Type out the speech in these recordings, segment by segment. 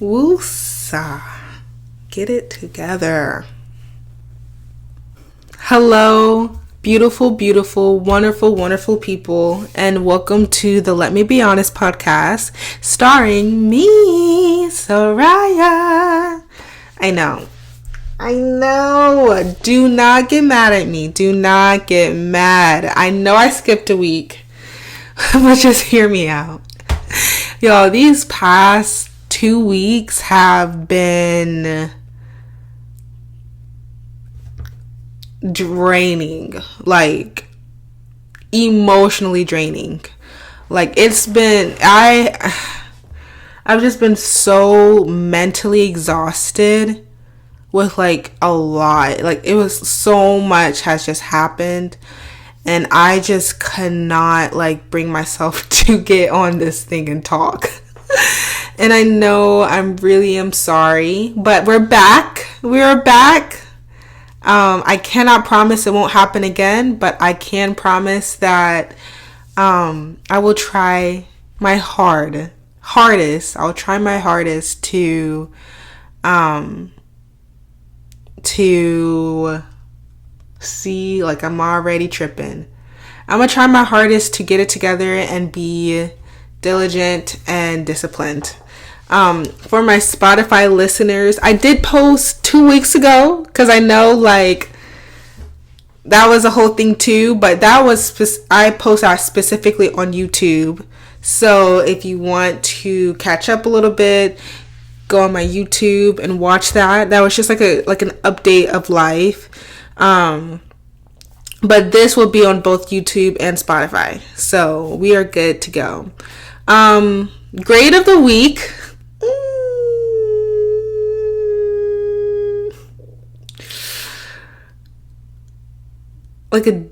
Woosa. Get it together. Hello, beautiful, beautiful, wonderful, wonderful people, and welcome to the Let Me Be Honest podcast, starring me, Soraya. I know. Do not get mad at me. Do not get mad. I know I skipped a week, but just hear me out. Y'all, these past 2 weeks have been draining, like emotionally draining. Like I've just been so mentally exhausted with like a lot. Like it was so much has just happened, and I just could not like bring myself to get on this thing and talk. And I know I'm sorry, but we're back. We are back. I cannot promise it won't happen again, but I can promise that I will try my hardest. I'll try my hardest to see, like, I'm already tripping. I'm gonna try my hardest to get it together and be diligent and disciplined. For my Spotify listeners, I did post 2 weeks ago because I know like that was a whole thing too, but I post that specifically on YouTube. So if you want to catch up a little bit, go on my YouTube and watch that. That was just like an update of life. But this will be on both YouTube and Spotify. So we are good to go. Grade of the week. Like a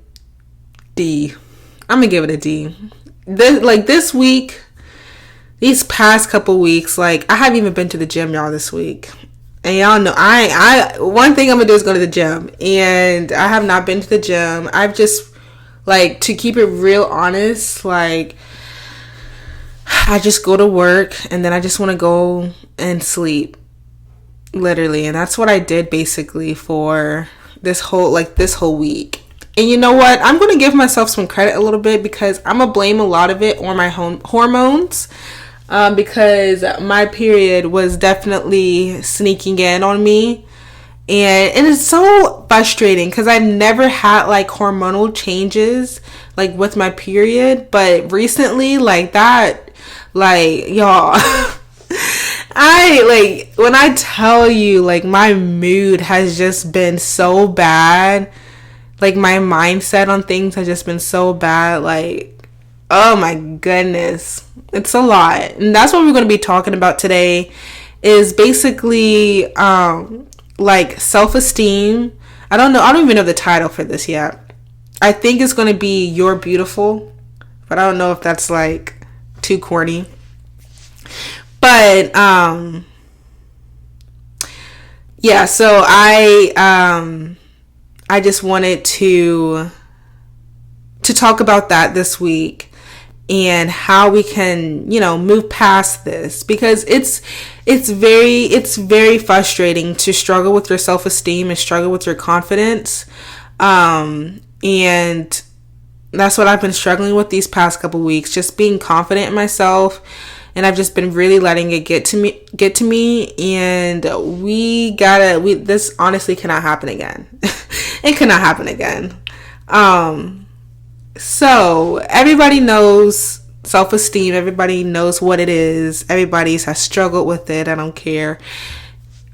D. I'm gonna give it a D. This week, these past couple weeks, like I haven't even been to the gym, y'all, this week. And y'all know I one thing I'm gonna do is go to the gym, and I have not been to the gym. I've just, like, to keep it real honest, like I just go to work and then I just want to go and sleep, literally. And that's what I did basically for this whole week. And you know what? I'm going to give myself some credit a little bit because I'm going to blame a lot of it on my hormones. Because my period was definitely sneaking in on me. And it's so frustrating because I've never had like hormonal changes like with my period. But recently, like that, like, y'all, when I tell you, like, my mood has just been so bad. Like, my mindset on things has just been so bad. Like, oh my goodness. It's a lot. And that's what we're going to be talking about today is basically, like, self-esteem. I don't even know the title for this yet. I think it's going to be You're Beautiful. But I don't know if that's, like, too corny. But, yeah, so I just wanted to talk about that this week and how we can, move past this, because it's very frustrating to struggle with your self-esteem and struggle with your confidence. And that's what I've been struggling with these past couple weeks, just being confident in myself. And I've just been really letting it get to me. And this honestly cannot happen again. It cannot happen again. So everybody knows self-esteem. Everybody knows what it is. Everybody has struggled with it. I don't care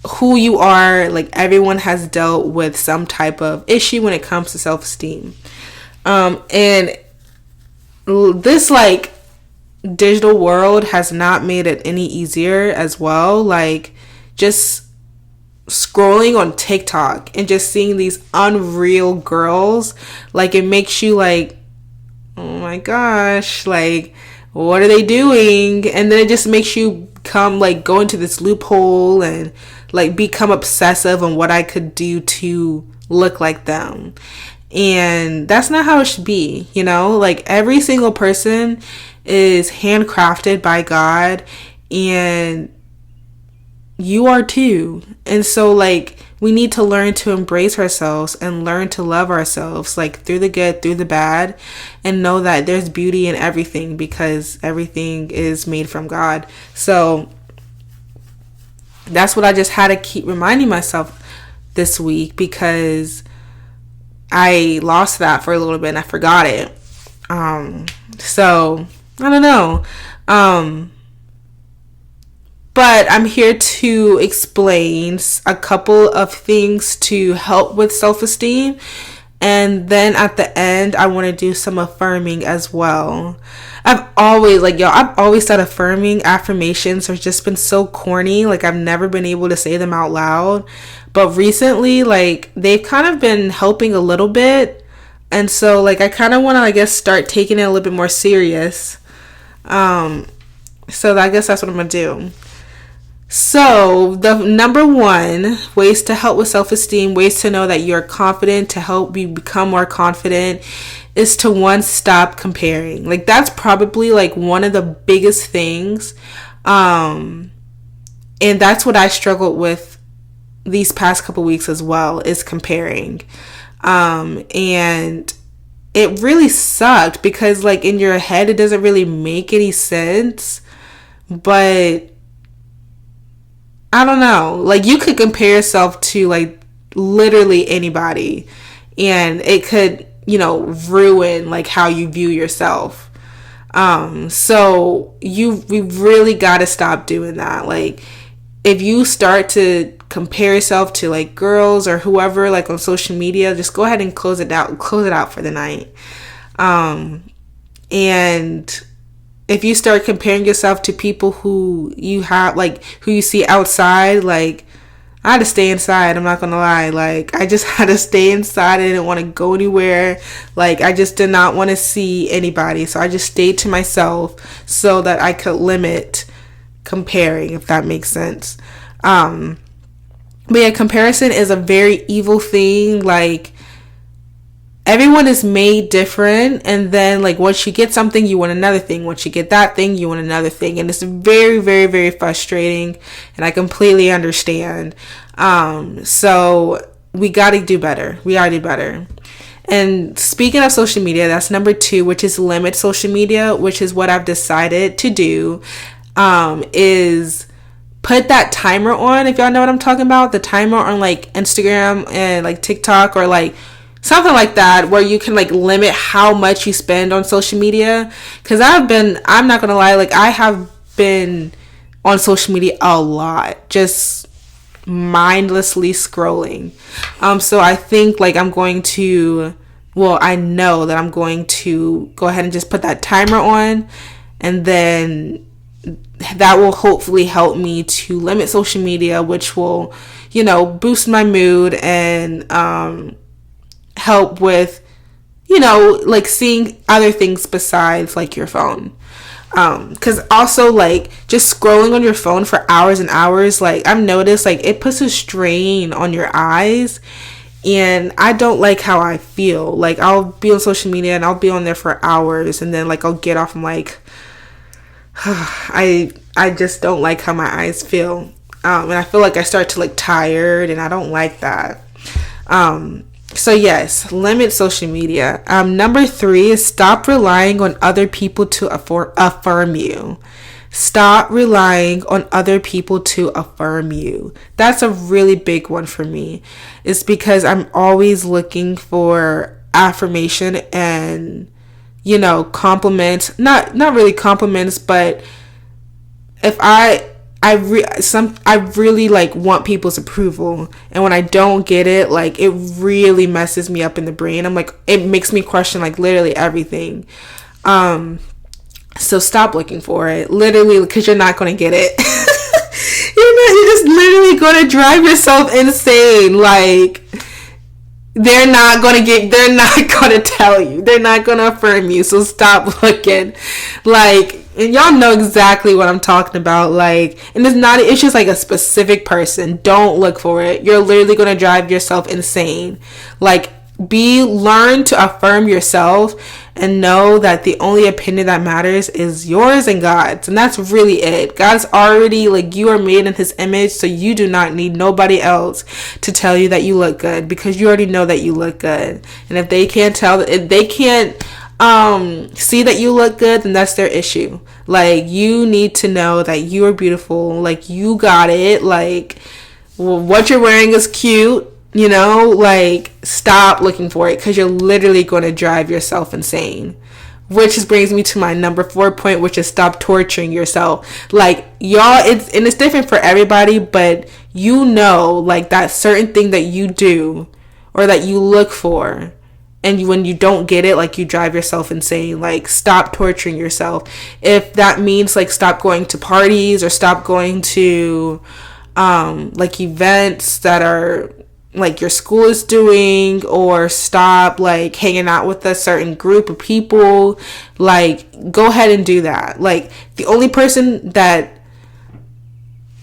who you are. Like, everyone has dealt with some type of issue when it comes to self-esteem. And this, like, digital world has not made it any easier as well. Like, just scrolling on TikTok and just seeing these unreal girls, like, it makes you like, oh my gosh, like, what are they doing? And then it just makes you go into this loophole and like become obsessive on what I could do to look like them. And that's not how it should be, like, every single person is handcrafted by God, and you are too. And so like we need to learn to embrace ourselves and learn to love ourselves, like through the good, through the bad, and know that there's beauty in everything because everything is made from God. So that's what I just had to keep reminding myself this week, because I lost that for a little bit and I forgot it. So I don't know. But I'm here to explain a couple of things to help with self-esteem. And then at the end, I want to do some affirming as well. I've always thought affirming affirmations have just been so corny. Like, I've never been able to say them out loud. But recently, like, they've kind of been helping a little bit. And so, like, I kind of want to, I guess, start taking it a little bit more serious. So I guess that's what I'm going to do. So the number one ways to help with self-esteem, ways to know that you're confident, to help you become more confident, is to, one, stop comparing. Like, that's probably like one of the biggest things. And that's what I struggled with these past couple weeks as well, is comparing. And it really sucked because, like, in your head, it doesn't really make any sense. But I don't know. Like, you could compare yourself to, like, literally anybody, and it could, ruin, like, how you view yourself. So we really got to stop doing that. Like, if you start to compare yourself to, like, girls or whoever, like, on social media, just go ahead and close it out for the night. And if you start comparing yourself to people who you have, like, who you see outside, like, I had to stay inside. I'm not going to lie. Like, I just had to stay inside. I didn't want to go anywhere. Like, I just did not want to see anybody. So I just stayed to myself so that I could limit comparing, if that makes sense. But yeah, comparison is a very evil thing. Like, everyone is made different, and then, like, once you get something, you want another thing. Once you get that thing, you want another thing, and it's very, very, very frustrating, and I completely understand. So we gotta do better. We gotta do better. And speaking of social media, that's number 2, which is limit social media, which is what I've decided to do, is put that timer on, if y'all know what I'm talking about, the timer on, like, Instagram and, like, TikTok, or, like, something like that, where you can, like, limit how much you spend on social media. Because I'm not gonna lie, like, I have been on social media a lot, just mindlessly scrolling. So I think, like, I know that I'm going to go ahead and just put that timer on, and then that will hopefully help me to limit social media, which will, boost my mood and help with, like, seeing other things besides, like, your phone. Because also, like, just scrolling on your phone for hours and hours, like, I've noticed, like, it puts a strain on your eyes, and I don't like how I feel. Like, I'll be on social media and I'll be on there for hours, and then, like, I'll get off, I'm like, I just don't like how my eyes feel. And I feel like I start to, like, tired, and I don't like that. So yes, limit social media. Number 3 is stop relying on other people to affirm you. Stop relying on other people to affirm you. That's a really big one for me. It's because I'm always looking for affirmation and, compliments. Not really compliments, but if I really, like, want people's approval, and when I don't get it, like, it really messes me up in the brain. I'm like, it makes me question, like, literally everything. So stop looking for it, literally, because you're not going to get it. You're just literally going to drive yourself insane. Like, they're not going to tell you, they're not going to affirm you, so stop looking. Like, and y'all know exactly what I'm talking about. Like, and it's just like a specific person. Don't look for it. You're literally going to drive yourself insane. Like, learn to affirm yourself and know that the only opinion that matters is yours and God's. And that's really it. God's already, like, you are made in his image, so you do not need nobody else to tell you that you look good, because you already know that you look good. And if they can't tell, if they can't see that you look good, then that's their issue. Like, you need to know that you are beautiful. Like, you got it. Like, what you're wearing is cute. You know, like, stop looking for it, because you're literally going to drive yourself insane. Which brings me to my number 4 point, which is stop torturing yourself. Like, y'all, it's different for everybody, but you know, like, that certain thing that you do or that you look for, and when you don't get it, like, you drive yourself insane. Like, stop torturing yourself. If that means, like, stop going to parties or stop going to like, events that are like your school is doing, or stop, like, hanging out with a certain group of people, like, go ahead and do that. Like, the only person that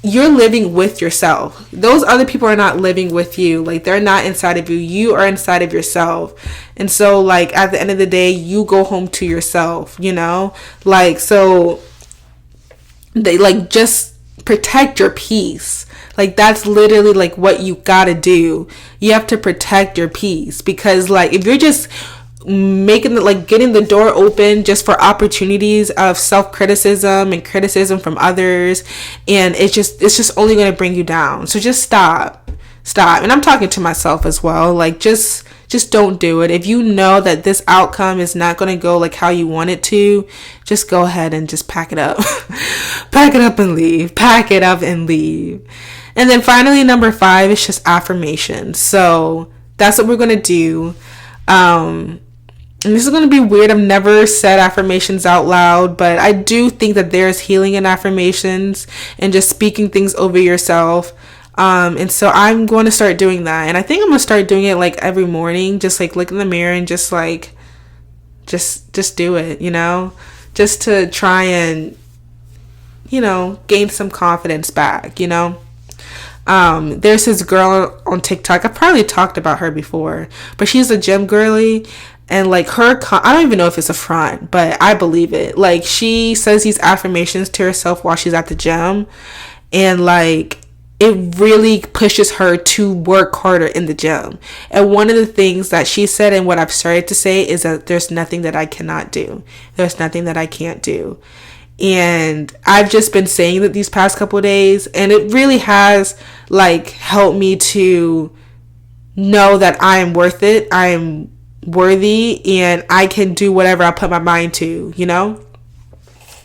you're living with yourself, those other people are not living with you. Like, they're not inside of you. You are inside of yourself. And so, like, at the end of the day, you go home to yourself, you know? Like, so they, like, just protect your peace. Like, that's literally, like, what you gotta do. You have to protect your peace, because, like, if you're just making like getting the door open just for opportunities of self-criticism and criticism from others, and it's just only going to bring you down. So just stop. And I'm talking to myself as well. Like, just don't do it. If you know that this outcome is not going to go like how you want it to, just go ahead and just pack it up. Pack it up and leave. And then finally, number 5 is just affirmations. So that's what we're going to do. And this is going to be weird. I've never said affirmations out loud, but I do think that there's healing in affirmations and just speaking things over yourself. And so I'm going to start doing that. And I think I'm going to start doing it like every morning, just like look in the mirror and just like, just do it, you know, just to try and, you know, gain some confidence back, you know. There's this girl on TikTok. I've probably talked about her before, but she's a gym girly, and like I don't even know if it's a front, but I believe it. Like, she says these affirmations to herself while she's at the gym, and like it really pushes her to work harder in the gym. And one of the things that she said, and what I've started to say, is that there's nothing that I cannot do. There's nothing that I can't do. And I've just been saying that these past couple of days, and it really has like helped me to know that I am worth it, I am worthy, and I can do whatever I put my mind to, you know.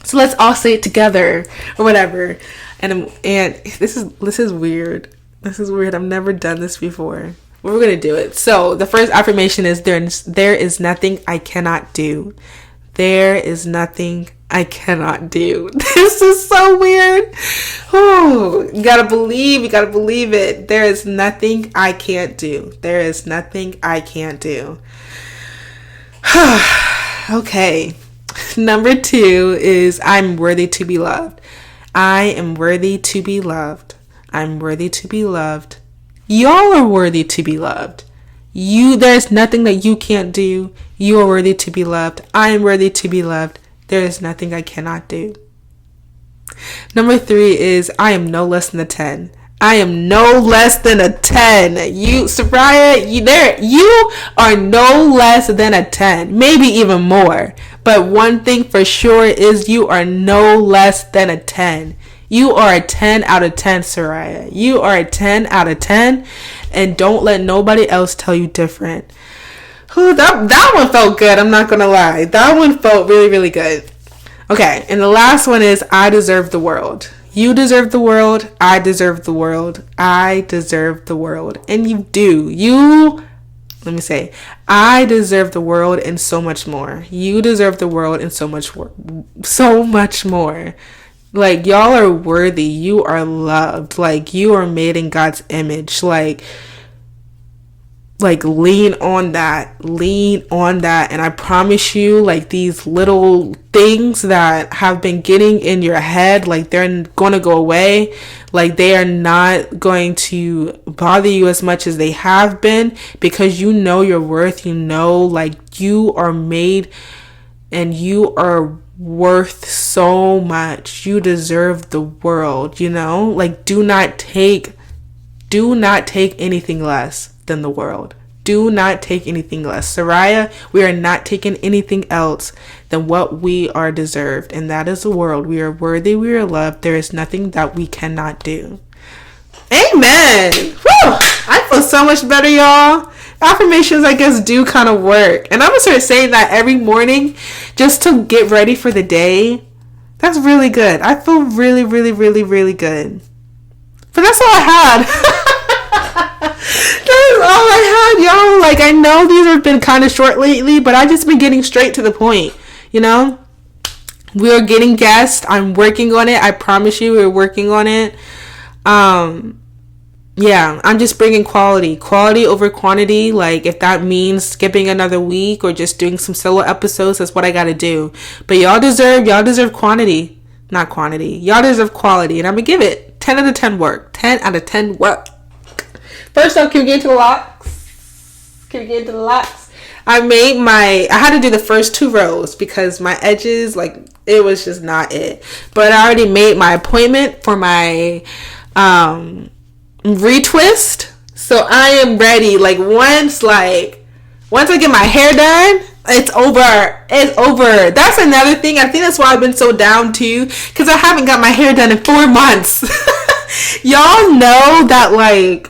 So let's all say it together or whatever. And this is weird. I've never done this before. But we're gonna do it. So the first affirmation is there is nothing I cannot do. There is nothing I cannot do. This is so weird. Oh, you gotta believe it. There is nothing I can't do. There is nothing I can't do. Okay. Number 2 is I'm worthy to be loved. I am worthy to be loved. I'm worthy to be loved. Y'all are worthy to be loved. There's nothing that you can't do. You are worthy to be loved. I am worthy to be loved. There is nothing I cannot do. Number 3 is I am no less than a 10. I am no less than a 10. You, Soraya, you are no less than a 10. Maybe even more. But one thing for sure is you are no less than a 10. You are a 10 out of 10, Soraya. You are a 10 out of 10. And don't let nobody else tell you different. Ooh, that one felt good. I'm not going to lie. That one felt really, really good. Okay. And the last one is I deserve the world. You deserve the world. I deserve the world. I deserve the world. And you do. I deserve the world and so much more. You deserve the world and so much more. Like, y'all are worthy. You are loved. Like, you are made in God's image. Like lean on that. And I promise you, like, these little things that have been getting in your head, like, they're going to go away. Like, they are not going to bother you as much as they have been, because you know your worth. You know, like, you are made and you are worth so much. You deserve the world, you know? Like, do not take anything less than the world. Do not take anything less. Soraya, we are not taking anything else than what we are deserved, and that is the world. We are worthy, we are loved. There is nothing that we cannot do. Amen. Whew. I feel so much better, y'all. Affirmations, I guess, do kind of work. And I'm going to start saying that every morning just to get ready for the day. That's really good. I feel really, really, really, really good. But that's all I had. That is all I had, y'all. Like, I know these have been kind of short lately, but I just been getting straight to the point, you know? We are getting guests. I'm working on it. I promise you, we're working on it. Yeah, I'm just bringing quality over quantity. Like, if that means skipping another week or just doing some solo episodes, that's what I gotta do. But y'all deserve quantity, not quantity. Y'all deserve quality, and I'm gonna give it 10 out of 10 work. 10 out of 10 work. First up, can we get into the locks? I had to do the first 2 rows because my edges, like, it was just not it. But I already made my appointment for my retwist, so I am ready. Like, once I get my hair done, it's over. That's another thing. I think that's why I've been so down too, because I haven't got my hair done in 4 months. Y'all know that, like,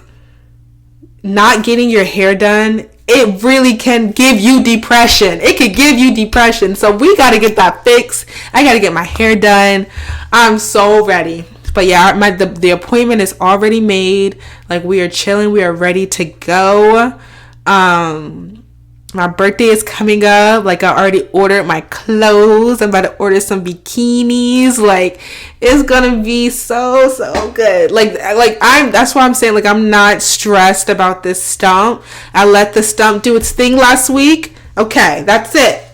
not getting your hair done, it really can give you depression. It could give you depression. So we got to get that fixed. I got to get my hair done. I'm so ready. But yeah, the appointment is already made. Like, we are chilling. We are ready to go. My birthday is coming up. Like, I already ordered my clothes. I'm about to order some bikinis. Like, it's gonna be so good. That's why I'm saying, like, I'm not stressed about this stump. I let the stump do its thing last week. Okay, that's it.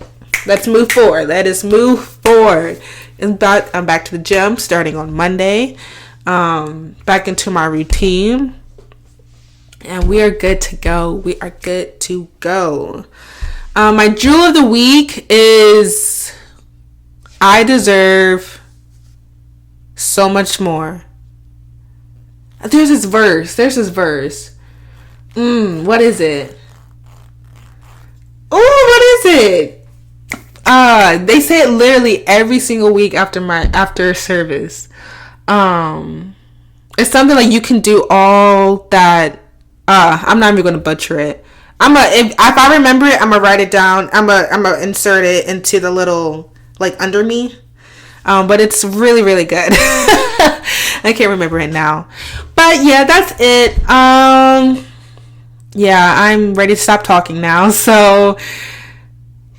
Let's move forward. Let us move forward. I'm back to the gym starting on Monday. Back into my routine. And we are good to go. My jewel of the week is I deserve so much more. There's this verse. What is it? Oh, what is it? They say it literally every single week after service. It's something like, you can do all that. I'm not even gonna butcher it. If I remember it, I'm gonna write it down. I'm gonna insert it into the little, like, under me. But it's really, really good. I can't remember it now. But yeah, that's it. Yeah, I'm ready to stop talking now. So,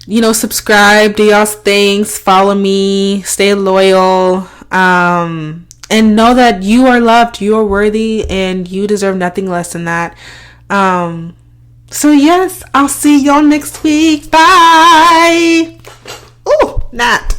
you know, subscribe, do y'all's things, follow me, stay loyal, and know that you are loved, you are worthy, and you deserve nothing less than that. So yes, I'll see y'all next week. Bye. Ooh, Nat.